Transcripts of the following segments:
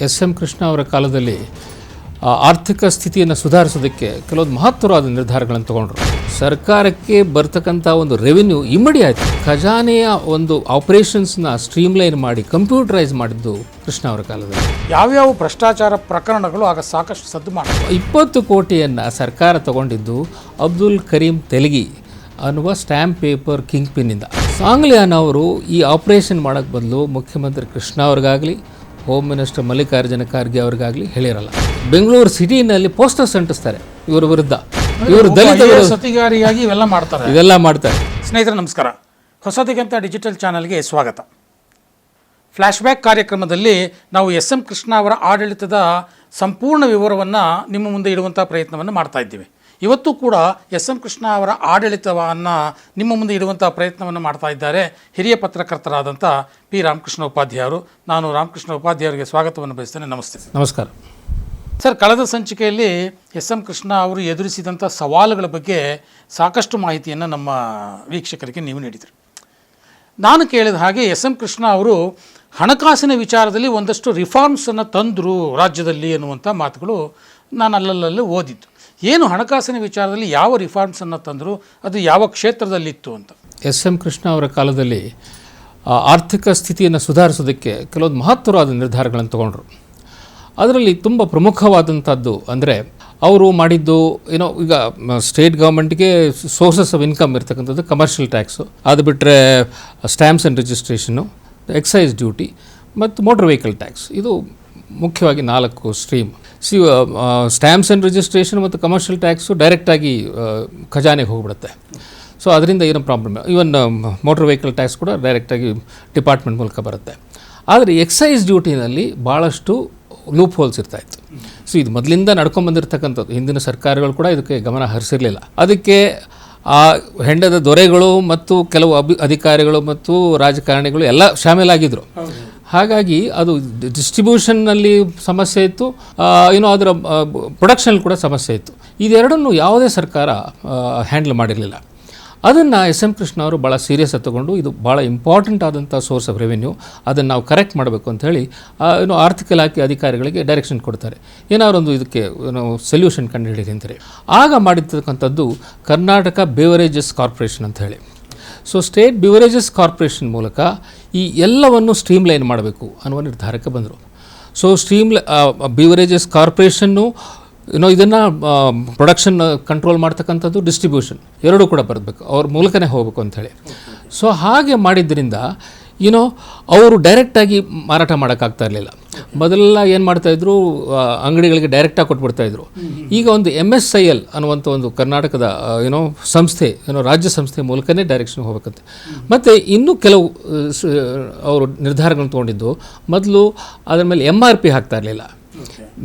SM. Krishna ಅವರ ಕಾಲದಲ್ಲಿ ಆರ್ಥಿಕ ಸ್ಥಿತಿಯನ್ನು ಸುಧಾರಿಸೋದಕ್ಕೆ ಕೆಲವೊಂದು ಮಹತ್ತರವಾದ ನಿರ್ಧಾರಗಳನ್ನು ತಗೊಂಡ್ರು. ಸರ್ಕಾರಕ್ಕೆ ಬರ್ತಕ್ಕಂಥ ಒಂದು ರೆವಿನ್ಯೂ ಇಮ್ಮಡಿ ಆಯಿತು. ಖಜಾನೆಯ ಒಂದು ಆಪರೇಷನ್ಸ್ನ ಸ್ಟ್ರೀಮ್ಲೈನ್ ಮಾಡಿ ಕಂಪ್ಯೂಟರೈಸ್ ಮಾಡಿದ್ದು ಕೃಷ್ಣ ಅವರ ಕಾಲದಲ್ಲಿ. ಯಾವ್ಯಾವ ಭ್ರಷ್ಟಾಚಾರ ಪ್ರಕರಣಗಳು ಆಗ ಸಾಕಷ್ಟು ಸದ್ದು ಮಾಡಿ 20 ಕೋಟಿಯನ್ನು ಸರ್ಕಾರ ತಗೊಂಡಿದ್ದು ಅಬ್ದುಲ್ ಕರೀಂ ತೆಲಗಿ ಅನ್ನುವ ಸ್ಟ್ಯಾಂಪ್ ಪೇಪರ್ ಕಿಂಗ್ ಪಿನ್ನಿಂದ. ಸಾಂಗ್ಲಿಯಾನ್ ಅವರು ಈ ಆಪರೇಷನ್ ಮಾಡೋಕ್ಕೆ ಬದಲು ಮುಖ್ಯಮಂತ್ರಿ ಕೃಷ್ಣ ಅವ್ರಿಗಾಗಲಿ ಹೋಮ್ ಮಿನಿಸ್ಟರ್ ಮಲ್ಲಿಕಾರ್ಜುನ ಖರ್ಗೆ ಅವ್ರಿಗಾಗಲಿ ಹೇಳಿರಲ್ಲ. ಬೆಂಗಳೂರು ಸಿಟಿನಲ್ಲಿ ಪೋಸ್ಟರ್ಸ್ ಅಂಟಿಸ್ತಾರೆ ಇವರ ವಿರುದ್ಧ. ಇವರು ದಲಿತ ಸತಿಗಾರಿಯಾಗಿ ಇವೆಲ್ಲ ಮಾಡ್ತಾರೆ. ಸ್ನೇಹಿತರೆ ನಮಸ್ಕಾರ, ಹೊಸದಿಗಂತ ಡಿಜಿಟಲ್ ಚಾನಲ್ಗೆ ಸ್ವಾಗತ. ಫ್ಲ್ಯಾಶ್ಬ್ಯಾಕ್ ಕಾರ್ಯಕ್ರಮದಲ್ಲಿ ನಾವು ಎಸ್.ಎಂ. ಕೃಷ್ಣ ಅವರ ಆಡಳಿತದ ಸಂಪೂರ್ಣ ವಿವರವನ್ನು ನಿಮ್ಮ ಮುಂದೆ ಇಡುವಂಥ ಪ್ರಯತ್ನವನ್ನು ಮಾಡ್ತಾ ಇದ್ದೀವಿ. ಇವತ್ತು ಕೂಡ ಎಸ್.ಎಂ. ಕೃಷ್ಣ ಅವರ ಆಡಳಿತವನ್ನು ನಿಮ್ಮ ಮುಂದೆ ಇಡುವಂಥ ಪ್ರಯತ್ನವನ್ನು ಮಾಡ್ತಾ ಇದ್ದಾರೆ ಹಿರಿಯ ಪತ್ರಕರ್ತರಾದಂಥ ಪಿ. ರಾಮಕೃಷ್ಣ ಉಪಾಧ್ಯಾಯರು. ನಾನು ರಾಮಕೃಷ್ಣ ಉಪಾಧ್ಯಾಯರಿಗೆ ಸ್ವಾಗತವನ್ನು ಬಯಸ್ತೇನೆ. ನಮಸ್ತೆ. ನಮಸ್ಕಾರ ಸರ್, ಕಳೆದ ಸಂಚಿಕೆಯಲ್ಲಿ ಎಸ್.ಎಂ. ಕೃಷ್ಣ ಅವರು ಎದುರಿಸಿದಂಥ ಸವಾಲುಗಳ ಬಗ್ಗೆ ಸಾಕಷ್ಟು ಮಾಹಿತಿಯನ್ನು ನಮ್ಮ ವೀಕ್ಷಕರಿಗೆ ನೀವು ನೀಡಿದರು. ನಾನು ಕೇಳಿದ ಹಾಗೆ ಎಸ್.ಎಂ. ಕೃಷ್ಣ ಅವರು ಹಣಕಾಸಿನ ವಿಚಾರದಲ್ಲಿ ಒಂದಷ್ಟು ರಿಫಾರ್ಮ್ಸನ್ನು ತಂದರು ರಾಜ್ಯದಲ್ಲಿ ಎನ್ನುವಂಥ ಮಾತುಗಳು ನಾನು ಅಲ್ಲಲ್ಲಿ ಓದಿದ್ದು. ಏನು ಹಣಕಾಸಿನ ವಿಚಾರದಲ್ಲಿ ಯಾವ ರಿಫಾರ್ಮ್ಸನ್ನು ತಂದರು, ಅದು ಯಾವ ಕ್ಷೇತ್ರದಲ್ಲಿತ್ತು ಅಂತ? ಎಸ್.ಎಂ. ಕೃಷ್ಣ ಅವರ ಕಾಲದಲ್ಲಿ ಆರ್ಥಿಕ ಸ್ಥಿತಿಯನ್ನು ಸುಧಾರಿಸೋದಕ್ಕೆ ಕೆಲವೊಂದು ಮಹತ್ತರವಾದ ನಿರ್ಧಾರಗಳನ್ನು ತಗೊಂಡ್ರು. ಅದರಲ್ಲಿ ತುಂಬ ಪ್ರಮುಖವಾದಂಥದ್ದು ಅಂದರೆ ಅವರು ಮಾಡಿದ್ದು ಈಗ ಸ್ಟೇಟ್ ಗೌರ್ಮೆಂಟ್ಗೆ ಸೋರ್ಸಸ್ ಆಫ್ ಇನ್ಕಮ್ ಇರ್ತಕ್ಕಂಥದ್ದು ಕಮರ್ಷಿಯಲ್ ಟ್ಯಾಕ್ಸು, ಅದು ಬಿಟ್ಟರೆ stamps and registration, excise duty ಮತ್ತು ಮೋಟರ್ ವೆಹಿಕಲ್ ಟ್ಯಾಕ್ಸ್. ಇದು ಮುಖ್ಯವಾಗಿ 4 ಸ್ಟ್ರೀಮ್. ಸ್ಟ್ಯಾಂಪ್ಸ್ ಆ್ಯಂಡ್ ರಿಜಿಸ್ಟ್ರೇಷನ್ ಮತ್ತು ಕಮರ್ಷಿಯಲ್ ಟ್ಯಾಕ್ಸು ಡೈರೆಕ್ಟಾಗಿ ಖಜಾನೆಗೆ ಹೋಗ್ಬಿಡುತ್ತೆ. ಸೊ ಅದರಿಂದ ಏನೋ problem. Even motor vehicle tax ಕೂಡ ಡೈರೆಕ್ಟಾಗಿ ಡಿಪಾರ್ಟ್ಮೆಂಟ್ ಮೂಲಕ ಬರುತ್ತೆ. ಆದರೆ ಎಕ್ಸೈಸ್ ಡ್ಯೂಟಿನಲ್ಲಿ ಭಾಳಷ್ಟು ಲೂಪ್ ಹೋಲ್ಸ್ ಇರ್ತಾಯಿತ್ತು. ಸೊ ಇದು ಮೊದಲಿಂದ ನಡ್ಕೊಂಬಂದಿರ್ತಕ್ಕಂಥದ್ದು. ಹಿಂದಿನ ಸರ್ಕಾರಗಳು ಕೂಡ ಇದಕ್ಕೆ ಗಮನ ಹರಿಸಿರಲಿಲ್ಲ. ಅದಕ್ಕೆ ಆ ಹೆಂಡದ ದೊರೆಗಳು ಮತ್ತು ಕೆಲವು ಅಧಿಕಾರಿಗಳು ಮತ್ತು ರಾಜಕಾರಣಿಗಳು ಎಲ್ಲ ಶಾಮೀಲಾಗಿದ್ದರು. ಹಾಗಾಗಿ ಅದು ಡಿಸ್ಟ್ರಿಬ್ಯೂಷನ್ನಲ್ಲಿ ಸಮಸ್ಯೆ ಇತ್ತು, ಅದರ ಪ್ರೊಡಕ್ಷನಲ್ಲಿ ಕೂಡ ಸಮಸ್ಯೆ ಇತ್ತು. ಇದೆರಡನ್ನು ಯಾವುದೇ ಸರ್ಕಾರ ಹ್ಯಾಂಡಲ್ ಮಾಡಿರಲಿಲ್ಲ. ಅದನ್ನು ಎಸ್.ಎಂ. ಕೃಷ್ಣ ಅವರು ಭಾಳ ಸೀರಿಯಸ್ ತಗೊಂಡು ಇದು ಭಾಳ ಇಂಪಾರ್ಟೆಂಟ್ ಆದಂಥ ಸೋರ್ಸ್ ಆಫ್ ರೆವಿನ್ಯೂ, ಅದನ್ನು ನಾವು ಕರೆಕ್ಟ್ ಮಾಡಬೇಕು ಅಂಥೇಳಿ ಆರ್ಥಿಕ ಇಲಾಖೆ ಅಧಿಕಾರಿಗಳಿಗೆ ಡೈರೆಕ್ಷನ್ ಕೊಡ್ತಾರೆ. ಏನಾರೊಂದು ಇದಕ್ಕೆ ಸೊಲ್ಯೂಷನ್ ಕಂಡುಹಿಡಿಯಿರಿ ಅಂತಾರೆ. ಆಗ ಮಾಡಿರ್ತಕ್ಕಂಥದ್ದು ಕರ್ನಾಟಕ ಬೇವರೇಜಸ್ ಕಾರ್ಪೊರೇಷನ್ ಅಂತ ಹೇಳಿ. ಸೊ ಸ್ಟೇಟ್ ಬಿವರೇಜಸ್ ಕಾರ್ಪೊರೇಷನ್ ಮೂಲಕ ಈ ಎಲ್ಲವನ್ನು ಸ್ಟ್ರೀಮ್ಲೈನ್ ಮಾಡಬೇಕು ಅನ್ನುವ ನಿರ್ಧಾರಕ್ಕೆ ಬಂದರು. ಸೊ ಬಿವರೇಜಸ್ ಕಾರ್ಪೊರೇಷನ್ನು ಇದನ್ನು ಪ್ರೊಡಕ್ಷನ್ ಕಂಟ್ರೋಲ್ ಮಾಡ್ತಕ್ಕಂಥದ್ದು, ಡಿಸ್ಟ್ರಿಬ್ಯೂಷನ್ ಎರಡೂ ಕೂಡ ಬರಬೇಕು, ಅವ್ರ ಮೂಲಕನೇ ಹೋಗಬೇಕು ಅಂಥೇಳಿ. ಸೊ ಹಾಗೆ ಮಾಡಿದ್ದರಿಂದ ಅವರು ಡೈರೆಕ್ಟಾಗಿ ಮಾರಾಟ ಮಾಡೋಕ್ಕಾಗ್ತಾ ಇರಲಿಲ್ಲ. ಮೊದಲೆಲ್ಲ ಏನು ಮಾಡ್ತಾಯಿದ್ರು, ಅಂಗಡಿಗಳಿಗೆ ಡೈರೆಕ್ಟಾಗಿ ಕೊಟ್ಬಿಡ್ತಾಯಿದ್ರು. ಈಗ ಒಂದು MSIL ಅನ್ನುವಂಥ ಒಂದು ಕರ್ನಾಟಕದ ಸಂಸ್ಥೆ, ರಾಜ್ಯ ಸಂಸ್ಥೆ ಮೂಲಕನೇ ಡೈರೆಕ್ಷನ್ ಹೋಗ್ಬೇಕಂತೆ. ಮತ್ತು ಇನ್ನೂ ಕೆಲವು ಅವರು ನಿರ್ಧಾರಗಳನ್ನು ತೊಗೊಂಡಿದ್ದು, ಮೊದಲು ಅದರ ಮೇಲೆ MRP ಹಾಕ್ತಾ ಇರಲಿಲ್ಲ.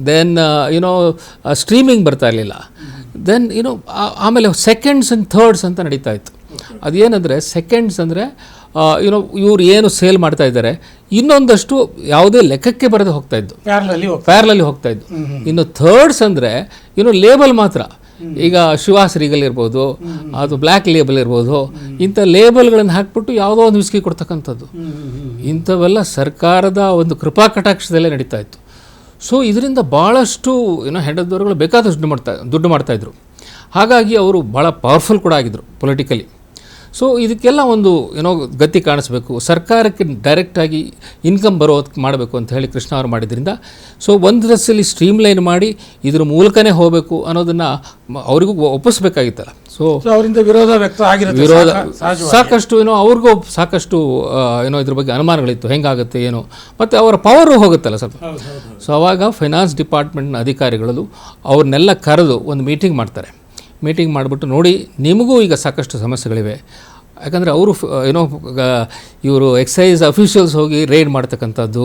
ದೆನ್ ಸ್ಟ್ರೀಮಿಂಗ್ ಬರ್ತಾ ಇರಲಿಲ್ಲ. ದೆನ್ ಆಮೇಲೆ ಸೆಕೆಂಡ್ಸ್ ಆ್ಯಂಡ್ ಥರ್ಡ್ಸ್ ಅಂತ ನಡೀತಾ ಇತ್ತು. ಅದೇನೆಂದರೆ ಸೆಕೆಂಡ್ಸ್ ಅಂದರೆ ಇವ್ರು ಏನು ಸೇಲ್ ಮಾಡ್ತಾ ಇದ್ದಾರೆ ಇನ್ನೊಂದಷ್ಟು ಯಾವುದೇ ಲೆಕ್ಕಕ್ಕೆ ಬರದೆ ಹೋಗ್ತಾಯಿದ್ದು, ಪ್ಯಾರಲಲ್ಲಿ ಹೋಗ್ತಾಯಿದ್ದು. ಇನ್ನು ಥರ್ಡ್ಸ್ ಅಂದರೆ ಲೇಬಲ್ ಮಾತ್ರ. ಈಗ ಶಿವಾಸ್ ರೀಗಲ್ ಇರ್ಬೋದು, ಅದು ಬ್ಲ್ಯಾಕ್ ಲೇಬಲ್ ಇರ್ಬೋದು, ಇಂಥ ಲೇಬಲ್ಗಳನ್ನು ಹಾಕ್ಬಿಟ್ಟು ಯಾವುದೋ ಒಂದು ವಿಸ್ಕಿ ಕೊಡ್ತಕ್ಕಂಥದ್ದು, ಇಂಥವೆಲ್ಲ ಸರ್ಕಾರದ ಒಂದು ಕೃಪಾ ಕಟಾಕ್ಷದಲ್ಲೇ ನಡೀತಾ ಇತ್ತು. ಸೊ ಇದರಿಂದ ಭಾಳಷ್ಟು ಹೆಂಡದವರುಗಳು ಬೇಕಾದಷ್ಟು ದುಡ್ಡು ಮಾಡ್ತಾಯಿದ್ರು. ಹಾಗಾಗಿ ಅವರು ಭಾಳ ಪವರ್ಫುಲ್ ಕೂಡ ಆಗಿದ್ದರು ಪೊಲಿಟಿಕಲಿ. ಸೊ ಇದಕ್ಕೆಲ್ಲ ಒಂದು ಗತಿ ಕಾಣಿಸ್ಬೇಕು, ಸರ್ಕಾರಕ್ಕೆ ಡೈರೆಕ್ಟಾಗಿ ಇನ್ಕಮ್ ಬರೋದಕ್ಕೆ ಮಾಡಬೇಕು ಅಂತ ಹೇಳಿ ಕೃಷ್ಣ ಅವರು ಮಾಡಿದ್ರಿಂದ ಸೊ ಒಂದು ದಸಲ್ಲಿ ಸ್ಟ್ರೀಮ್ಲೈನ್ ಮಾಡಿ ಇದ್ರ ಮೂಲಕನೇ ಹೋಗಬೇಕು ಅನ್ನೋದನ್ನು ಅವರಿಗೂ ಒಪ್ಪಿಸ್ಬೇಕಾಗಿತ್ತಲ್ಲ. ಸೊ ಅವರಿಂದ ವಿರೋಧ ವ್ಯಕ್ತ ಸಾಕಷ್ಟು ಅವ್ರಿಗೂ ಸಾಕಷ್ಟು ಇದ್ರ ಬಗ್ಗೆ ಅನುಮಾನಗಳಿತ್ತು, ಹೆಂಗಾಗುತ್ತೆ ಏನು, ಮತ್ತು ಅವರ ಪವರು ಹೋಗುತ್ತಲ್ಲ ಸ್ವಲ್ಪ. ಸೊ ಆವಾಗ ಫೈನಾನ್ಸ್ ಡಿಪಾರ್ಟ್ಮೆಂಟ್ನ ಅಧಿಕಾರಿಗಳು ಅವ್ರನ್ನೆಲ್ಲ ಕರೆದು ಒಂದು ಮೀಟಿಂಗ್ ಮಾಡ್ತಾರೆ. ಮೀಟಿಂಗ್ ಮಾಡಿಬಿಟ್ಟು, ನೋಡಿ ನಿಮಗೂ ಈಗ ಸಾಕಷ್ಟು ಸಮಸ್ಯೆಗಳಿವೆ, ಯಾಕಂದರೆ ಅವರು ಇವರು ಎಕ್ಸೈಸ್ ಅಫಿಷಿಯಲ್ಸ್ ಹೋಗಿ ರೈಡ್ ಮಾಡ್ತಕ್ಕಂಥದ್ದು,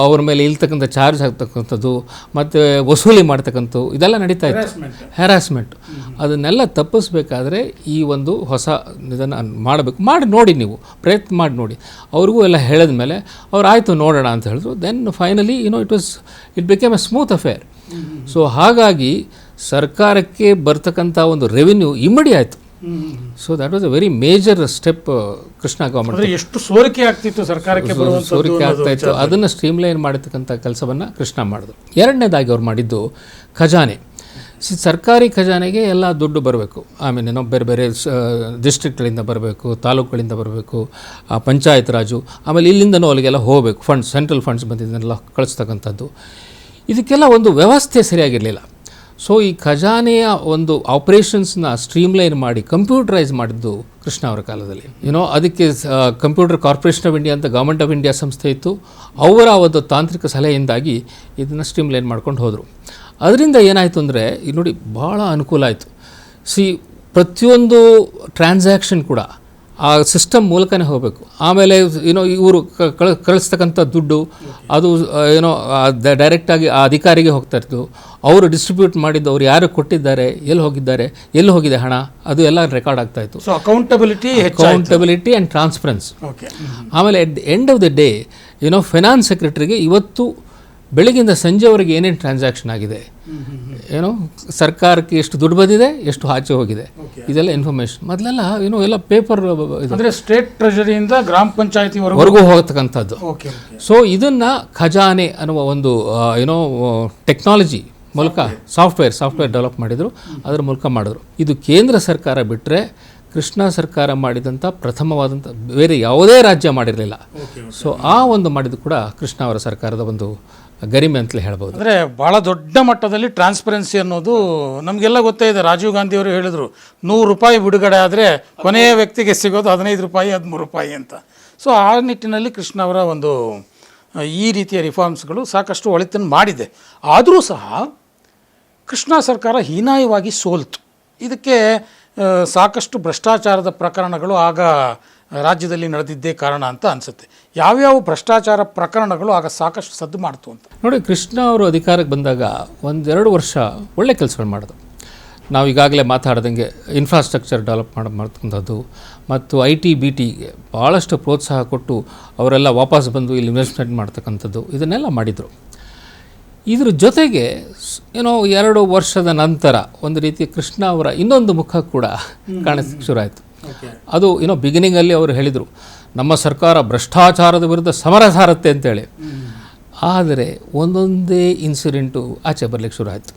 ಅವ್ರ ಮೇಲೆ ಇಲ್ತಕ್ಕಂಥ ಚಾರ್ಜ್ ಹಾಕ್ತಕ್ಕಂಥದ್ದು ಮತ್ತು ವಸೂಲಿ ಮಾಡ್ತಕ್ಕಂಥದ್ದು ಇದೆಲ್ಲ ನಡೀತಾ ಇತ್ತು, ಹ್ಯಾರಾಸ್ಮೆಂಟ್. ಅದನ್ನೆಲ್ಲ ತಪ್ಪಿಸ್ಬೇಕಾದ್ರೆ ಈ ಒಂದು ಹೊಸ ಇದನ್ನು ಮಾಡಿ ನೋಡಿ, ನೀವು ಪ್ರಯತ್ನ ಮಾಡಿ ನೋಡಿ. ಅವ್ರಿಗೂ ಎಲ್ಲ ಹೇಳಿದ ಮೇಲೆ ಅವ್ರು ಆಯಿತು ನೋಡೋಣ ಅಂತ ಹೇಳಿದ್ರು. Then finally it became a smooth affair. So ಹಾಗಾಗಿ ಸರ್ಕಾರಕ್ಕೆ ಬರ್ತಕ್ಕಂಥ ಒಂದು ರೆವಿನ್ಯೂ ಇಮ್ಮಡಿ ಆಯಿತು. So that was a very major step Krishna government ಅಂದ್ರೆ ಎಷ್ಟು ಸೋರಿಕೆ ಆಗ್ತಿತ್ತು ಸರ್ಕಾರಕ್ಕೆ ಸೋರಿಕೆ ಆಗ್ತಾ ಇತ್ತು, ಅದನ್ನು ಸ್ಟ್ರೀಮ್ಲೈನ್ ಮಾಡತಕ್ಕಂಥ ಕೆಲಸವನ್ನು ಕೃಷ್ಣ ಮಾಡಿದ್ರು. ಎರಡನೇದಾಗಿ ಅವ್ರು ಮಾಡಿದ್ದು ಖಜಾನೆ. ಸರ್ಕಾರಿ ಖಜಾನೆಗೆ ಎಲ್ಲ ದುಡ್ಡು ಬರಬೇಕು. ಆಮೇಲೆ ನಾವು ಬೇರೆ ಬೇರೆ ಡಿಸ್ಟ್ರಿಕ್ಟ್ಗಳಿಂದ ಬರಬೇಕು, ತಾಲೂಕುಗಳಿಂದ ಬರಬೇಕು, ಪಂಚಾಯತ್ ರಾಜು, ಆಮೇಲೆ ಇಲ್ಲಿಂದನೂ ಅಲ್ಲಿಗೆಲ್ಲ ಹೋಗಬೇಕು. ಫಂಡ್ಸ್, ಸೆಂಟ್ರಲ್ ಫಂಡ್ಸ್ ಬಂದಿದ್ದನ್ನೆಲ್ಲ ಕಳಿಸ್ತಕ್ಕಂಥದ್ದು. ಇದಕ್ಕೆಲ್ಲ ಒಂದು ವ್ಯವಸ್ಥೆ ಸರಿಯಾಗಿರಲಿಲ್ಲ. ಸೊ ಈ ಖಜಾನೆಯ ಒಂದು ಆಪರೇಷನ್ಸ್ನ ಸ್ಟ್ರೀಮ್ಲೈನ್ ಮಾಡಿ ಕಂಪ್ಯೂಟರೈಸ್ ಮಾಡಿದ್ದು ಕೃಷ್ಣ ಅವರ ಕಾಲದಲ್ಲಿ. ಅದಕ್ಕೆ ಕಂಪ್ಯೂಟರ್ ಕಾರ್ಪೊರೇಷನ್ ಆಫ್ ಇಂಡಿಯಾ ಅಂತ ಗೌರ್ಮೆಂಟ್ ಆಫ್ ಇಂಡಿಯಾ ಸಂಸ್ಥೆ ಇತ್ತು. ಅವರ ಒಂದು ತಾಂತ್ರಿಕ ಸಲಹೆಯಿಂದಾಗಿ ಇದನ್ನು ಸ್ಟ್ರೀಮ್ಲೈನ್ ಮಾಡ್ಕೊಂಡು ಹೋದರು. ಅದರಿಂದ ಏನಾಯಿತು ಅಂದರೆ ಈಗ ನೋಡಿ ಭಾಳ ಅನುಕೂಲ ಆಯಿತು. ಪ್ರತಿಯೊಂದು ಟ್ರಾನ್ಸಾಕ್ಷನ್ ಕೂಡ ಆ ಸಿಸ್ಟಮ್ ಮೂಲಕನೇ ಹೋಗಬೇಕು. ಆಮೇಲೆ ಇವರು ಕಳಿಸ್ತಕ್ಕಂಥ ದುಡ್ಡು ಅದು ಡೈರೆಕ್ಟಾಗಿ ಆ ಅಧಿಕಾರಿಗೆ ಹೋಗ್ತಾ ಇತ್ತು. ಅವರು ಡಿಸ್ಟ್ರಿಬ್ಯೂಟ್ ಮಾಡಿದ್ದು ಅವ್ರು ಯಾರು ಕೊಟ್ಟಿದ್ದಾರೆ, ಎಲ್ಲಿ ಹೋಗಿದೆ ಹಣ, ಅದು ಎಲ್ಲ ರೆಕಾರ್ಡ್ ಆಗ್ತಾ ಇತ್ತು. Accountability and transparency. ಆಮೇಲೆ at the end of the day finance ಸೆಕ್ರೆಟರಿಗೆ ಇವತ್ತು ಬೆಳಗಿಂದ ಸಂಜೆವರೆಗೆ ಏನೇನು ಟ್ರಾನ್ಸಾಕ್ಷನ್ ಆಗಿದೆ, ಸರ್ಕಾರಕ್ಕೆ ಎಷ್ಟು ದುಡ್ಡು ಬಂದಿದೆ, ಎಷ್ಟು ಆಚೆ ಹೋಗಿದೆ, ಇದೆಲ್ಲ ಇನ್ಫಾರ್ಮೇಷನ್ ಮೊದಲೆಲ್ಲ ಎಲ್ಲ ಪೇಪರ್ ಅಂದರೆ ಸ್ಟೇಟ್ ಟ್ರೆಜರಿಯಿಂದ ಗ್ರಾಮ ಪಂಚಾಯತಿವರೆಗೂ ಹೋಗತಕ್ಕಂಥದ್ದು. ಸೊ ಇದನ್ನು ಖಜಾನೆ ಅನ್ನುವ ಒಂದು ಟೆಕ್ನಾಲಜಿ ಮೂಲಕ ಸಾಫ್ಟ್ವೇರ್ ಡೆವಲಪ್ ಮಾಡಿದರು. ಅದರ ಮೂಲಕ ಮಾಡಿದ್ರು. ಇದು ಕೇಂದ್ರ ಸರ್ಕಾರ ಬಿಟ್ಟರೆ ಕೃಷ್ಣ ಸರ್ಕಾರ ಮಾಡಿದಂಥ ಪ್ರಥಮವಾದಂಥ ಬೇರೆ ಯಾವುದೇ ರಾಜ್ಯ ಮಾಡಿರಲಿಲ್ಲ. ಸೊ ಆ ಒಂದು ಮಾಡಿದ್ದು ಕೂಡ ಕೃಷ್ಣ ಅವರ ಸರ್ಕಾರದ ಒಂದು ಗರಿಮೆ ಅಂತಲೇ ಹೇಳ್ಬೋದು. ಅಂದರೆ ಭಾಳ ದೊಡ್ಡ ಮಟ್ಟದಲ್ಲಿ ಟ್ರಾನ್ಸ್ಪರೆನ್ಸಿ ಅನ್ನೋದು ನಮಗೆಲ್ಲ ಗೊತ್ತೇ ಇದೆ. ರಾಜೀವ್ ಗಾಂಧಿಯವರು ಹೇಳಿದರು, ₹100 ಬಿಡುಗಡೆ ಆದರೆ ಕೊನೆಯ ವ್ಯಕ್ತಿಗೆ ಸಿಗೋದು ₹15, ₹13 ಅಂತ. ಸೊ ಆ ನಿಟ್ಟಿನಲ್ಲಿ ಕೃಷ್ಣ ಅವರ ಒಂದು ಈ ರೀತಿಯ ರಿಫಾರ್ಮ್ಸ್ಗಳು ಸಾಕಷ್ಟು ಒಳಿತನ್ನು ಮಾಡಿದೆ. ಆದರೂ ಸಹ ಕೃಷ್ಣ ಸರ್ಕಾರ ಹೀನಾಯವಾಗಿ ಸೋಲ್ತು. ಇದಕ್ಕೆ ಸಾಕಷ್ಟು ಭ್ರಷ್ಟಾಚಾರದ ಪ್ರಕರಣಗಳು ಆಗ ರಾಜ್ಯದಲ್ಲಿ ನಡೆದಿದ್ದೇ ಕಾರಣ ಅಂತ ಅನಿಸುತ್ತೆ. ಯಾವ್ಯಾವ ಭ್ರಷ್ಟಾಚಾರ ಪ್ರಕರಣಗಳು ಆಗ ಸಾಕಷ್ಟು ಸದ್ದು ಮಾಡ್ತು ಅಂತ ನೋಡಿ. ಕೃಷ್ಣ ಅವರು ಅಧಿಕಾರಕ್ಕೆ ಬಂದಾಗ 1-2 ವರ್ಷ ಒಳ್ಳೆ ಕೆಲಸಗಳು ಮಾಡಿದ್ರು. ನಾವು ಈಗಾಗಲೇ ಮಾತಾಡ್ದಂಗೆ ಇನ್ಫ್ರಾಸ್ಟ್ರಕ್ಚರ್ ಡೆವಲಪ್ ಮಾಡ್ತಕ್ಕಂಥದ್ದು ಮತ್ತು BTಗೆ ಭಾಳಷ್ಟು ಪ್ರೋತ್ಸಾಹ ಕೊಟ್ಟು ಅವರೆಲ್ಲ ವಾಪಸ್ ಬಂದು ಇಲ್ಲಿ ಇನ್ವೆಸ್ಟ್ಮೆಂಟ್ ಮಾಡ್ತಕ್ಕಂಥದ್ದು, ಇದನ್ನೆಲ್ಲ ಮಾಡಿದರು. ಇದ್ರ ಜೊತೆಗೆ 2 ವರ್ಷದ ನಂತರ ಒಂದು ರೀತಿ ಕೃಷ್ಣ ಅವರ ಇನ್ನೊಂದು ಮುಖ ಕೂಡ ಕಾಣಿಸಕ್ಕೆ ಶುರು ಆಯಿತು. ಅದು ಬಿಗಿನಿಂಗಲ್ಲಿ ಅವರು ಹೇಳಿದರು, ನಮ್ಮ ಸರ್ಕಾರ ಭ್ರಷ್ಟಾಚಾರದ ವಿರುದ್ಧ ಸಮರ ಸಾರುತ್ತೆ ಅಂತೇಳಿ. ಆದರೆ ಒಂದೊಂದೇ ಇನ್ಸಿಡೆಂಟು ಆಚೆ ಬರಲಿಕ್ಕೆ ಶುರು ಆಯಿತು.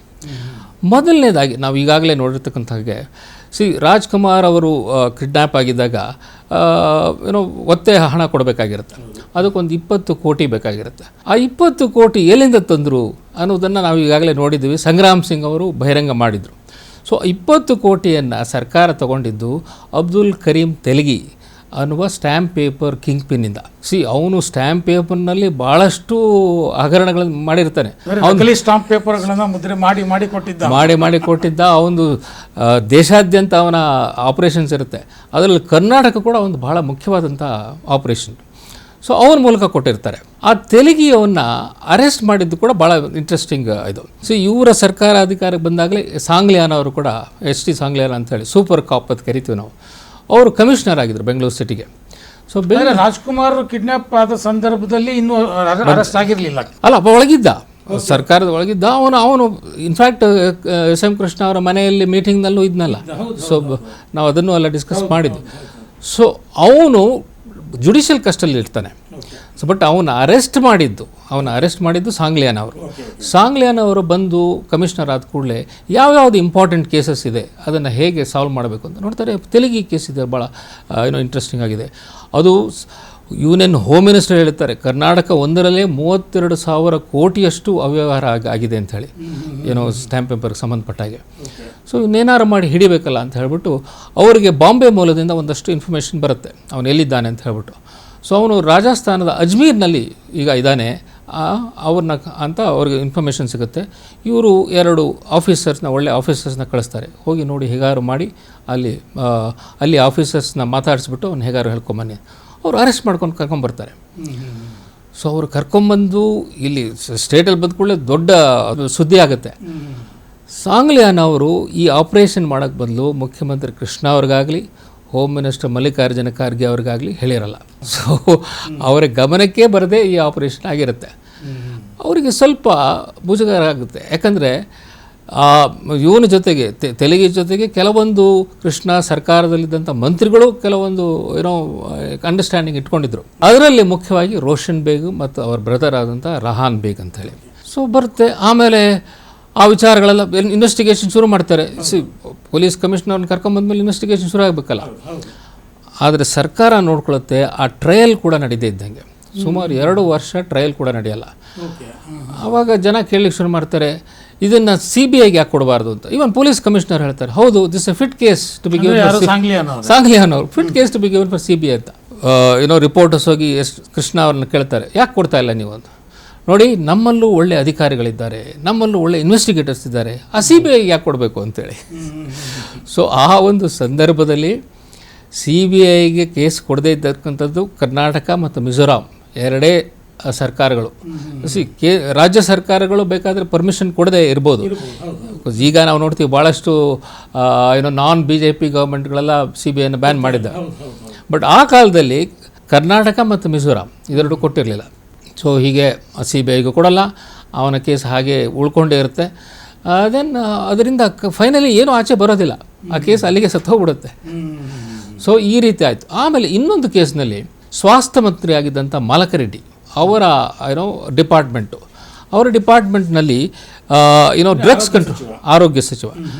ಮೊದಲನೇದಾಗಿ ನಾವು ಈಗಾಗಲೇ ನೋಡಿರ್ತಕ್ಕಂಥ ಹಾಗೆ ರಾಜ್ಕುಮಾರ್ ಅವರು ಕಿಡ್ನ್ಯಾಪ್ ಆಗಿದ್ದಾಗ ಒತ್ತೆ ಹಣ ಕೊಡಬೇಕಾಗಿರುತ್ತೆ. ಅದಕ್ಕೊಂದು 20 ಕೋಟಿ ಬೇಕಾಗಿರುತ್ತೆ. ಆ 20 ಕೋಟಿ ಎಲ್ಲಿಂದ ತಂದರು ಅನ್ನೋದನ್ನು ನಾವು ಈಗಾಗಲೇ ನೋಡಿದ್ದೀವಿ. ಸಂಗ್ರಾಮ್ ಸಿಂಗ್ ಅವರು ಬಹಿರಂಗ ಮಾಡಿದರು. ಸೊ 20 ಕೋಟಿಯನ್ನು ಸರ್ಕಾರ ತಗೊಂಡಿದ್ದು ಅಬ್ದುಲ್ ಕರೀಂ ತೆಲಗಿ ಅನ್ನುವ ಸ್ಟ್ಯಾಂಪ್ ಪೇಪರ್ ಕಿಂಗ್ ಪಿನ್ನಿಂದ. ಅವನು ಸ್ಟ್ಯಾಂಪ್ ಪೇಪರ್ನಲ್ಲಿ ಭಾಳಷ್ಟು ಹಗರಣಗಳನ್ನು ಮಾಡಿರ್ತಾನೆ. ಸ್ಟಾಂಪ್ ಪೇಪರ್ಗಳನ್ನು ಮುದ್ರೆ ಮಾಡಿ ಕೊಟ್ಟಿದ್ದ. ಅವನು ದೇಶಾದ್ಯಂತ ಅವನ ಆಪರೇಷನ್ಸ್ ಇರುತ್ತೆ. ಅದರಲ್ಲಿ ಕರ್ನಾಟಕ ಕೂಡ ಒಂದು ಭಾಳ ಮುಖ್ಯವಾದಂಥ ಆಪರೇಷನ್. ಸೊ ಅವನ ಮೂಲಕ ಕೊಟ್ಟಿರ್ತಾರೆ. ಆ ತೆಲುಗಿಯವನ್ನ ಅರೆಸ್ಟ್ ಮಾಡಿದ್ದು ಕೂಡ ಭಾಳ ಇಂಟ್ರೆಸ್ಟಿಂಗ್ ಇದು. ಇವರ ಸರ್ಕಾರ ಅಧಿಕಾರಕ್ಕೆ ಬಂದಾಗಲೇ ಸಾಂಗ್ಲಿಯಾನ ಅವರು ಕೂಡ HT ಸಾಂಗ್ಲಿಯಾನ ಅಂತೇಳಿ ಸೂಪರ್ ಕಾಪ್ ಅಂತ ಕರಿತೀವಿ ನಾವು, ಅವರು ಕಮಿಷನರ್ ಆಗಿದ್ದರು ಬೆಂಗಳೂರು ಸಿಟಿಗೆ. ಸೊ ರಾಜ್ಕುಮಾರ್ ಕಿಡ್ನಾಪ್ ಆದ ಸಂದರ್ಭದಲ್ಲಿ ಇನ್ನೂ ಅರೆಸ್ಟ್ ಆಗಿರಲಿಲ್ಲ ಅಲ್ಲ, ಒಳಗಿದ್ದ, ಸರ್ಕಾರದ ಒಳಗಿದ್ದ. ಅವನು ಇನ್ಫ್ಯಾಕ್ಟ್ SM ಕೃಷ್ಣ ಅವರ ಮನೆಯಲ್ಲಿ ಮೀಟಿಂಗ್ನಲ್ಲೂ ಇದ್ನಲ್ಲ. ಸೊ ನಾವು ಅದನ್ನು ಎಲ್ಲ ಡಿಸ್ಕಸ್ ಮಾಡಿದ್ವಿ. ಸೊ ಅವನು ಜುಡಿಷಿಯಲ್ ಕಸ್ಟಲ್ಲಿ ಇರ್ತಾನೆ. ಸೊ ಬಟ್ ಅವನ ಅರೆಸ್ಟ್ ಮಾಡಿದ್ದು ಸಾಂಗ್ಲಿಯಾನ ಅವರು. ಸಾಂಗ್ಲಿಯಾನ ಅವರು ಬಂದು ಕಮಿಷನರ್ ಆದ ಕೂಡಲೇ ಯಾವ್ಯಾವುದು ಇಂಪಾರ್ಟೆಂಟ್ ಕೇಸಸ್ ಇದೆ ಅದನ್ನು ಹೇಗೆ ಸಾಲ್ವ್ ಮಾಡಬೇಕು ಅಂತ ನೋಡ್ತಾರೆ. ತೆಲುಗಿ ಕೇಸ್ ಇದೆ, ಭಾಳ ಇಂಟ್ರೆಸ್ಟಿಂಗ್ ಆಗಿದೆ. ಅದು ಯೂನಿಯನ್ ಹೋಮ್ ಮಿನಿಸ್ಟರ್ ಹೇಳ್ತಾರೆ, ಕರ್ನಾಟಕ ಒಂದರಲ್ಲೇ 32,000 ಕೋಟಿಯಷ್ಟು ಅವ್ಯವಹಾರ ಆಗಿದೆ ಅಂಥೇಳಿ, ಸ್ಟ್ಯಾಂಪ್ ಪೇಪರ್ಗೆ ಸಂಬಂಧಪಟ್ಟಾಗೆ. ಸೊ ಇನ್ನೇನಾರು ಮಾಡಿ ಹಿಡಿಬೇಕಲ್ಲ ಅಂತ ಹೇಳ್ಬಿಟ್ಟು ಅವರಿಗೆ ಬಾಂಬೆ ಮೂಲದಿಂದ ಒಂದಷ್ಟು ಇನ್ಫಾರ್ಮೇಷನ್ ಬರುತ್ತೆ ಅವನು ಎಲ್ಲಿದ್ದಾನೆ ಅಂತ ಹೇಳ್ಬಿಟ್ಟು. ಸೊ ಅವನು ರಾಜಸ್ಥಾನದ ಅಜ್ಮೀರ್ನಲ್ಲಿ ಈಗ ಇದ್ದಾನೆ ಅವ್ರನ್ನ ಅಂತ ಅವ್ರಿಗೆ ಇನ್ಫಾರ್ಮೇಷನ್ ಸಿಗುತ್ತೆ. ಇವರು 2 ಆಫೀಸರ್ಸ್ನ, ಒಳ್ಳೆ ಆಫೀಸರ್ಸ್ನ ಕಳಿಸ್ತಾರೆ, ಹೋಗಿ ನೋಡಿ ಹೇಗಾರು ಮಾಡಿ ಅಲ್ಲಿ ಆಫೀಸರ್ಸ್ನ ಮಾತಾಡಿಸ್ಬಿಟ್ಟು ಅವ್ನು ಹೇಗಾರು ಹೇಳ್ಕೊಂಬನ್ನಿ. ಅವ್ರು ಅರೆಸ್ಟ್ ಮಾಡ್ಕೊಂಡು ಕರ್ಕೊಂಬರ್ತಾರೆ. ಸೊ ಅವರು ಕರ್ಕೊಂಬಂದು ಇಲ್ಲಿ ಸ್ಟೇಟಲ್ಲಿ ಬಂದ ಕೂಡಲೇ ದೊಡ್ಡ ಸುದ್ದಿ ಆಗುತ್ತೆ. ಸಾಂಗ್ಲಿಯಾನ ಅವರು ಈ ಆಪರೇಷನ್ ಮಾಡೋಕ್ಕೆ ಬದಲು ಮುಖ್ಯಮಂತ್ರಿ ಕೃಷ್ಣ ಅವ್ರಿಗಾಗಲಿ ಹೋಮ್ ಮಿನಿಸ್ಟರ್ ಮಲ್ಲಿಕಾರ್ಜುನ ಖರ್ಗೆ ಅವ್ರಿಗಾಗಲಿ ಹೇಳಿರಲ್ಲ. ಸೊ ಅವರ ಗಮನಕ್ಕೆ ಬರದೆ ಈ ಆಪರೇಷನ್ ಆಗಿರುತ್ತೆ. ಅವರಿಗೆ ಸ್ವಲ್ಪ ಮುಜುಗರ ಆಗುತ್ತೆ. ಯಾಕಂದರೆ ಇವನ ಜೊತೆಗೆ ತೆಲುಗಿ ಜೊತೆಗೆ ಕೆಲವೊಂದು ಕೃಷ್ಣ ಸರ್ಕಾರದಲ್ಲಿದ್ದಂಥ ಮಂತ್ರಿಗಳು ಕೆಲವೊಂದು ಅಂಡರ್ಸ್ಟ್ಯಾಂಡಿಂಗ್ ಇಟ್ಕೊಂಡಿದ್ರು. ಅದರಲ್ಲಿ ಮುಖ್ಯವಾಗಿ ರೋಷನ್ ಬೇಗ್ ಮತ್ತು ಅವ್ರ ಬ್ರದರ್ ಆದಂಥ ರಹಾನ್ ಬೇಗ್ ಅಂತೇಳಿ. ಸೊ ಬರುತ್ತೆ. ಆಮೇಲೆ ಆ ವಿಚಾರಗಳೆಲ್ಲ ಇನ್ವೆಸ್ಟಿಗೇಷನ್ ಶುರು ಮಾಡ್ತಾರೆ. ಪೊಲೀಸ್ ಕಮಿಷನರ್ನ ಕರ್ಕೊಂಬಂದ್ಮೇಲೆ ಇನ್ವೆಸ್ಟಿಗೇಷನ್ ಶುರು ಆಗಬೇಕಲ್ಲ. ಆದರೆ ಸರ್ಕಾರ ನೋಡ್ಕೊಳ್ಳುತ್ತೆ. ಆ ಟ್ರಯಲ್ ಕೂಡ ನಡೀದೇ ಇದ್ದಂಗೆ ಸುಮಾರು 2 ವರ್ಷ ಟ್ರಯಲ್ ಕೂಡ ನಡೆಯಲ್ಲ. ಆವಾಗ ಜನ ಕೇಳಲಿಕ್ಕೆ ಶುರು ಮಾಡ್ತಾರೆ, ಇದನ್ನು CBIಗೆ ಯಾಕೆ ಕೊಡಬಾರ್ದು ಅಂತ. ಇವನ್ ಪೊಲೀಸ್ ಕಮಿಷನರ್ ಹೇಳ್ತಾರೆ, ಹೌದು this a fit case to be given, Sangliana ಅವರು fit case to be given for CBI ಅಂತ. ರಿಪೋರ್ಟರ್ಸ್ ಹೋಗಿ ಕೃಷ್ಣ ಅವ್ರನ್ನ ಕೇಳ್ತಾರೆ, ಯಾಕೆ ಕೊಡ್ತಾ ಇಲ್ಲ ನೀವು ಅಂತ. ನೋಡಿ, ನಮ್ಮಲ್ಲೂ ಒಳ್ಳೆ ಅಧಿಕಾರಿಗಳಿದ್ದಾರೆ, ನಮ್ಮಲ್ಲೂ ಒಳ್ಳೆ ಇನ್ವೆಸ್ಟಿಗೇಟರ್ಸ್ ಇದ್ದಾರೆ, ಆ CBIಗೆ ಯಾಕೆ ಕೊಡಬೇಕು ಅಂತೇಳಿ. ಸೊ ಆ ಒಂದು ಸಂದರ್ಭದಲ್ಲಿ CBIಗೆ ಕೇಸ್ ಕೊಡದೇ ಇದ್ದಕ್ಕಂಥದ್ದು ಕರ್ನಾಟಕ ಮತ್ತು ಮಿಜೋರಾಂ ಎರಡೇ ಸರ್ಕಾರಗಳು. ರಾಜ್ಯ ಸರ್ಕಾರಗಳು ಬೇಕಾದರೆ ಪರ್ಮಿಷನ್ ಕೊಡದೇ ಇರ್ಬೋದು. ಈಗ ನಾವು ನೋಡ್ತೀವಿ ಭಾಳಷ್ಟು ನಾನ್ BJP ಗೌರ್ಮೆಂಟ್ಗಳೆಲ್ಲ CBIನ ಬ್ಯಾನ್ ಮಾಡಿದ್ದಾರೆ. ಬಟ್ ಆ ಕಾಲದಲ್ಲಿ ಕರ್ನಾಟಕ ಮತ್ತು ಮಿಜೋರಾಂ ಇದೆರಡು ಕೊಟ್ಟಿರಲಿಲ್ಲ. ಸೊ ಹೀಗೆ CBIಗೂ ಕೊಡಲ್ಲ, ಅವನ ಕೇಸ್ ಹಾಗೆ ಉಳ್ಕೊಂಡೇ ಇರುತ್ತೆ. ದೆನ್ ಅದರಿಂದ ಫೈನಲಿ ಏನೂ ಆಚೆ ಬರೋದಿಲ್ಲ, ಆ ಕೇಸ್ ಅಲ್ಲಿಗೆ ಸತ್ತೋಗ್ಬಿಡುತ್ತೆ. ಸೊ ಈ ರೀತಿ ಆಯಿತು. ಆಮೇಲೆ ಇನ್ನೊಂದು ಕೇಸ್ನಲ್ಲಿ ಸ್ವಾಸ್ಥ್ಯ ಮಂತ್ರಿ ಆಗಿದ್ದಂಥ ಮಾಲಕರೆಡ್ಡಿ ಅವರ ಡಿಪಾರ್ಟ್ಮೆಂಟ್ನಲ್ಲಿ ಡ್ರಗ್ಸ್ ಕಂಟ್ರೋಲ್, ಆರೋಗ್ಯ ಸಚಿವ.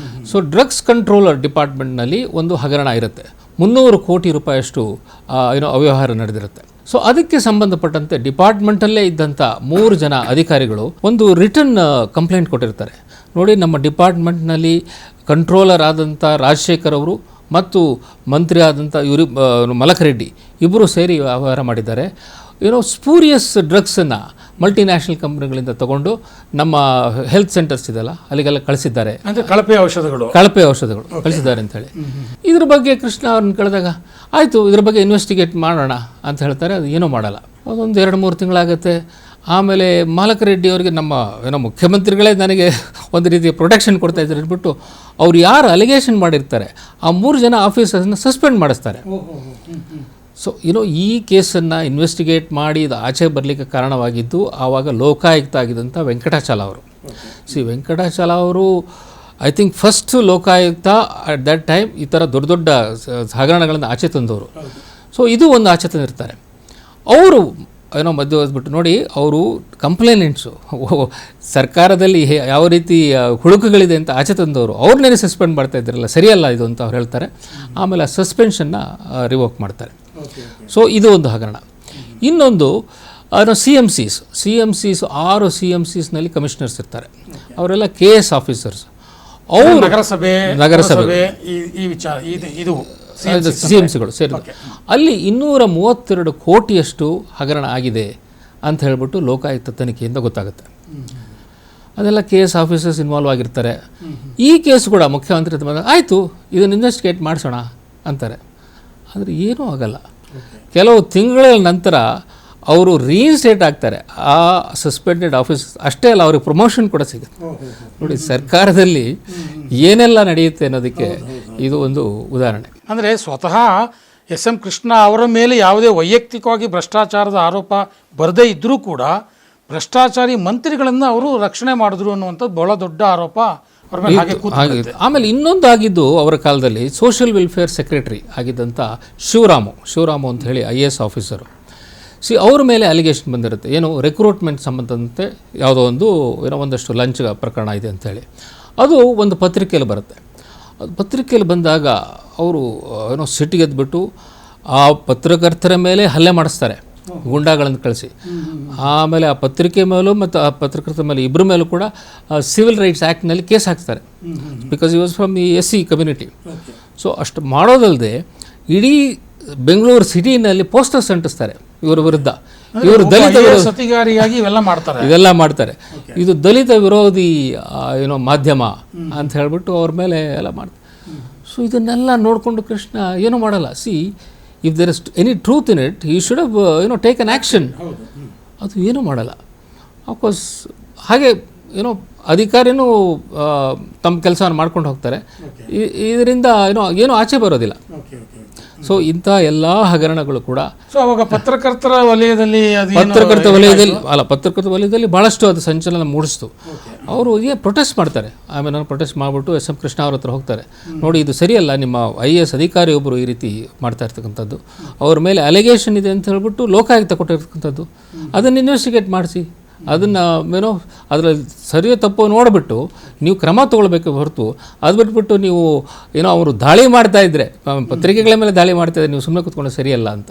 ಸೊ ಡ್ರಗ್ಸ್ ಕಂಟ್ರೋಲರ್ ಡಿಪಾರ್ಟ್ಮೆಂಟ್ನಲ್ಲಿ ಒಂದು ಹಗರಣ ಇರುತ್ತೆ. 300 ಕೋಟಿ ರೂಪಾಯಿಯಷ್ಟು ಅವ್ಯವಹಾರ ನಡೆದಿರುತ್ತೆ. ಸೊ ಅದಕ್ಕೆ ಸಂಬಂಧಪಟ್ಟಂತೆ ಡಿಪಾರ್ಟ್ಮೆಂಟಲ್ಲೇ ಇದ್ದಂಥ 3 ಜನ ಅಧಿಕಾರಿಗಳು ಒಂದು ರಿಟರ್ನ್ ಕಂಪ್ಲೇಂಟ್ ಕೊಟ್ಟಿರ್ತಾರೆ. ನೋಡಿ, ನಮ್ಮ ಡಿಪಾರ್ಟ್ಮೆಂಟ್ನಲ್ಲಿ ಕಂಟ್ರೋಲರ್ ಆದಂಥ ರಾಜಶೇಖರ್ ಅವರು ಮತ್ತು ಮಂತ್ರಿ ಆದಂಥ ಮಲಕರೆಡ್ಡಿ ಇಬ್ಬರು ಸೇರಿ ವ್ಯವಹಾರ ಮಾಡಿದ್ದಾರೆ. ಸ್ಪೂರಿಯಸ್ ಡ್ರಗ್ಸನ್ನು ಮಲ್ಟಿನ್ಯಾಷನಲ್ ಕಂಪ್ನಿಗಳಿಂದ ತಗೊಂಡು ನಮ್ಮ ಹೆಲ್ತ್ ಸೆಂಟರ್ಸ್ ಇದೆಲ್ಲ ಅಲ್ಲಿಗೆಲ್ಲ ಕಳಿಸಿದ್ದಾರೆ. ಕಳಪೆ ಔಷಧಗಳು ಕಳಿಸಿದ್ದಾರೆ ಅಂತೇಳಿ. ಇದ್ರ ಬಗ್ಗೆ ಕೃಷ್ಣ ಅವ್ರನ್ನ ಕೇಳಿದಾಗ, ಆಯಿತು ಇದ್ರ ಬಗ್ಗೆ ಇನ್ವೆಸ್ಟಿಗೇಟ್ ಮಾಡೋಣ ಅಂತ ಹೇಳ್ತಾರೆ. ಅದು ಏನೂ ಮಾಡಲ್ಲ. ಅದೊಂದು 2-3 ತಿಂಗಳಾಗುತ್ತೆ. ಆಮೇಲೆ ಮಾಲಕರೆಡ್ಡಿ ಅವರಿಗೆ ನಮ್ಮ ಮುಖ್ಯಮಂತ್ರಿಗಳೇ ನನಗೆ ಒಂದು ರೀತಿಯ ಪ್ರೊಟೆಕ್ಷನ್ ಕೊಡ್ತಾ ಇದ್ದಾರೆ ಅಂದ್ಬಿಟ್ಟು ಅವ್ರು ಯಾರು ಅಲಿಗೇಷನ್ ಮಾಡಿರ್ತಾರೆ ಆ 3 ಜನ ಆಫೀಸರ್ಸ್ನ ಸಸ್ಪೆಂಡ್ ಮಾಡಿಸ್ತಾರೆ. ಸೊ ಈ ಕೇಸನ್ನು ಇನ್ವೆಸ್ಟಿಗೇಟ್ ಮಾಡಿ ಇದು ಆಚೆ ಬರಲಿಕ್ಕೆ ಕಾರಣವಾಗಿದ್ದು ಆವಾಗ ಲೋಕಾಯುಕ್ತ ಆಗಿದ್ದಂಥ ವೆಂಕಟಾಚಲ ಅವರು. ವೆಂಕಟಾಚಲ ಅವರು I think first Lokayukta at that time ಈ ಥರ ದೊಡ್ಡ ದೊಡ್ಡ ಹಗರಣಗಳನ್ನು ಆಚೆ ತಂದವರು. ಸೊ ಇದು ಒಂದು ಆಚೆ ತಂದಿರ್ತಾರೆ. ಅವರು ಮಧ್ಯೆ ಹೋದ್ಬಿಟ್ಟು ನೋಡಿ, ಅವರು ಕಂಪ್ಲೇನೆಂಟ್ಸು ಸರ್ಕಾರದಲ್ಲಿ ಯಾವ ರೀತಿ ಹುಡುಕುಗಳಿದೆ ಅಂತ ಆಚೆ ತಂದವರು ಅವ್ರನ್ನೇ ಸಸ್ಪೆಂಡ್ ಮಾಡ್ತಾ ಇದ್ದಾರಲ್ಲ, ಸರಿಯಲ್ಲ ಇದು ಅಂತ ಅವ್ರು ಹೇಳ್ತಾರೆ. ಆಮೇಲೆ ಆ ಸಸ್ಪೆನ್ಷನ್ನ ರಿವೋಕ್ ಮಾಡ್ತಾರೆ. ಸೊ ಇದು ಒಂದು ಹಗರಣ. ಇನ್ನೊಂದು CMCs 6 CMCsನಲ್ಲಿ ಕಮಿಷನರ್ಸ್ ಇರ್ತಾರೆ. ಅವರೆಲ್ಲ KS ಆಫೀಸರ್ಸ್. ಅವರು ನಗರಸಭೆ CMCಗಳು ಸೇರಿದ ಅಲ್ಲಿ 232 ಕೋಟಿಯಷ್ಟು ಹಗರಣ ಆಗಿದೆ ಅಂತ ಹೇಳ್ಬಿಟ್ಟು ಲೋಕಾಯುಕ್ತ ತನಿಖೆಯಿಂದ ಗೊತ್ತಾಗುತ್ತೆ. ಅದೆಲ್ಲ KS ಆಫೀಸರ್ಸ್ ಇನ್ವಾಲ್ವ್ ಆಗಿರ್ತಾರೆ. ಈ ಕೇಸ್ ಕೂಡ ಮುಖ್ಯಮಂತ್ರಿ ಆಯಿತು ಇದನ್ನು ಇನ್ವೆಸ್ಟಿಗೇಟ್ ಮಾಡಿಸೋಣ ಅಂತಾರೆ. ಆದರೆ ಏನೂ ಆಗಲ್ಲ. ಕೆಲವು ತಿಂಗಳ ನಂತರ ಅವರು ರೀಇನ್ಸ್ಟೇಟ್ ಆಗ್ತಾರೆ. ಆ ಸಸ್ಪೆಂಡೆಡ್ ಆಫೀಸರ್ಸ್ ಅಷ್ಟೇ ಅಲ್ಲ, ಅವ್ರಿಗೆ ಪ್ರಮೋಷನ್ ಕೂಡ ಸಿಗುತ್ತೆ. ನೋಡಿ, ಸರ್ಕಾರದಲ್ಲಿ ಏನೆಲ್ಲ ನಡೆಯುತ್ತೆ ಅನ್ನೋದಕ್ಕೆ ಇದು ಒಂದು ಉದಾಹರಣೆ. ಅಂದರೆ ಸ್ವತಃ SM ಕೃಷ್ಣ ಅವರ ಮೇಲೆ ಯಾವುದೇ ವೈಯಕ್ತಿಕವಾಗಿ ಭ್ರಷ್ಟಾಚಾರದ ಆರೋಪ ಬರದೇ ಇದ್ದರೂ ಕೂಡ ಭ್ರಷ್ಟಾಚಾರಿ ಮಂತ್ರಿಗಳನ್ನು ಅವರು ರಕ್ಷಣೆ ಮಾಡಿದ್ರು ಅನ್ನುವಂಥದ್ದು ಬಹಳ ದೊಡ್ಡ ಆರೋಪ ಅವ್ರ ಮೇಲೆ ಹಾಗೆ. ಆಮೇಲೆ ಇನ್ನೊಂದು ಆಗಿದ್ದು ಅವರ ಕಾಲದಲ್ಲಿ ಸೋಷಿಯಲ್ ವೆಲ್ಫೇರ್ ಸೆಕ್ರೆಟರಿ ಆಗಿದ್ದಂಥ ಶಿವರಾಮು ಅಂತ ಹೇಳಿ IAS ಆಫೀಸರು. ಅವ್ರ ಮೇಲೆ ಅಲಿಗೇಷನ್ ಬಂದಿರುತ್ತೆ. ರೆಕ್ರೂಟ್ಮೆಂಟ್ ಸಂಬಂಧಂತೆ ಯಾವುದೋ ಒಂದಷ್ಟು ಲಂಚ ಪ್ರಕರಣ ಇದೆ ಅಂಥೇಳಿ. ಅದು ಒಂದು ಪತ್ರಿಕೆಯಲ್ಲಿ ಬರುತ್ತೆ. ಅದು ಪತ್ರಿಕೆಯಲ್ಲಿ ಬಂದಾಗ ಅವರು ಸಿಟ್ಟಿಗೆದ್ಬಿಟ್ಟು ಆ ಪತ್ರಕರ್ತರ ಮೇಲೆ ಹಲ್ಲೆ ಮಾಡಿಸ್ತಾರೆ, ಗುಂಡಾಗಳನ್ನು ಕಳಿಸಿ. ಆಮೇಲೆ ಆ ಪತ್ರಿಕೆ ಮೇಲೂ ಮತ್ತು ಆ ಪತ್ರಕರ್ತರ ಮೇಲೆ ಇಬ್ಬರ ಮೇಲೂ ಕೂಡ ಸಿವಿಲ್ ರೈಟ್ಸ್ ಆ್ಯಕ್ಟ್ನಲ್ಲಿ ಕೇಸ್ ಹಾಕ್ತಾರೆ. ಬಿಕಾಸ್ ಈ was from the SC community. So ಅಷ್ಟು ಮಾಡೋದಲ್ಲದೆ ಇಡೀ ಬೆಂಗಳೂರು ಸಿಟಿನಲ್ಲಿ ಪೋಸ್ಟರ್ಸ್ ಅಂಟಿಸ್ತಾರೆ ಇವರ ವಿರುದ್ಧ. ಇವರು ದಲಿತ ಇವೆಲ್ಲ ಮಾಡ್ತಾರೆ. ಇದು ದಲಿತ ವಿರೋಧಿ ಮಾಧ್ಯಮ ಅಂತ ಹೇಳ್ಬಿಟ್ಟು ಅವ್ರ ಮೇಲೆ ಎಲ್ಲ ಮಾಡ್ತಾರೆ. ಸೊ ಇದನ್ನೆಲ್ಲ ನೋಡಿಕೊಂಡು ಕೃಷ್ಣ ಏನೂ ಮಾಡಲ್ಲ. If there is any truth in it he should have taken action. ಅದು ಏನೂ ಮಾಡಲ್ಲ. ಅಫ್ಕೋರ್ಸ್ ಹಾಗೆ ಅಧಿಕಾರಿನೂ ತಮ್ಮ ಕೆಲಸವನ್ನು ಮಾಡ್ಕೊಂಡು ಹೋಗ್ತಾರೆ. ಇದರಿಂದ ಏನೂ ಆಚೆ ಬರೋದಿಲ್ಲ. ಸೊ ಇಂಥ ಎಲ್ಲ ಹಗರಣಗಳು ಕೂಡ ಸೊ ಅವಾಗ ಪತ್ರಕರ್ತರ ವಲಯದಲ್ಲಿ ಪತ್ರಕರ್ತರ ವಲಯದಲ್ಲಿ ಭಾಳಷ್ಟು ಅದು ಸಂಚಲನ ಮೂಡಿಸ್ತು. ಅವರು ಪ್ರೊಟೆಸ್ಟ್ ಮಾಡ್ತಾರೆ. ಆಮೇಲೆ ಪ್ರೊಟೆಸ್ಟ್ ಮಾಡಿಬಿಟ್ಟು ಎಸ್ ಎಂ ಕೃಷ್ಣ ಅವ್ರ ಹತ್ರ ಹೋಗ್ತಾರೆ. ನೋಡಿ, ಇದು ಸರಿಯಲ್ಲ, ನಿಮ್ಮ IAS ಅಧಿಕಾರಿ ಒಬ್ಬರು ಈ ರೀತಿ ಮಾಡ್ತಾ ಇರ್ತಕ್ಕಂಥದ್ದು, ಅವ್ರ ಮೇಲೆ ಅಲಿಗೇಷನ್ ಇದೆ ಅಂತ ಹೇಳ್ಬಿಟ್ಟು ಲೋಕಾಯುಕ್ತ ಕೊಟ್ಟಿರ್ತಕ್ಕಂಥದ್ದು, ಅದನ್ನು ಇನ್ವೆಸ್ಟಿಗೇಟ್ ಮಾಡಿಸಿ, ಅದನ್ನು ಅದರಲ್ಲಿ ಸರಿಯೋ ತಪ್ಪು ನೋಡಿಬಿಟ್ಟು ನೀವು ಕ್ರಮ ತೊಗೊಳ್ಬೇಕು ಹೊರತು ಅದು ಬಿಟ್ಬಿಟ್ಟು ನೀವು ಅವರು ದಾಳಿ ಮಾಡ್ತಾ ಇದ್ದರೆ, ಪತ್ರಿಕೆಗಳ ಮೇಲೆ ದಾಳಿ ಮಾಡ್ತಾ ಇದ್ದರೆ ನೀವು ಸುಮ್ಮನೆ ಕೂತ್ಕೊಂಡು ಸರಿಯಲ್ಲ ಅಂತ.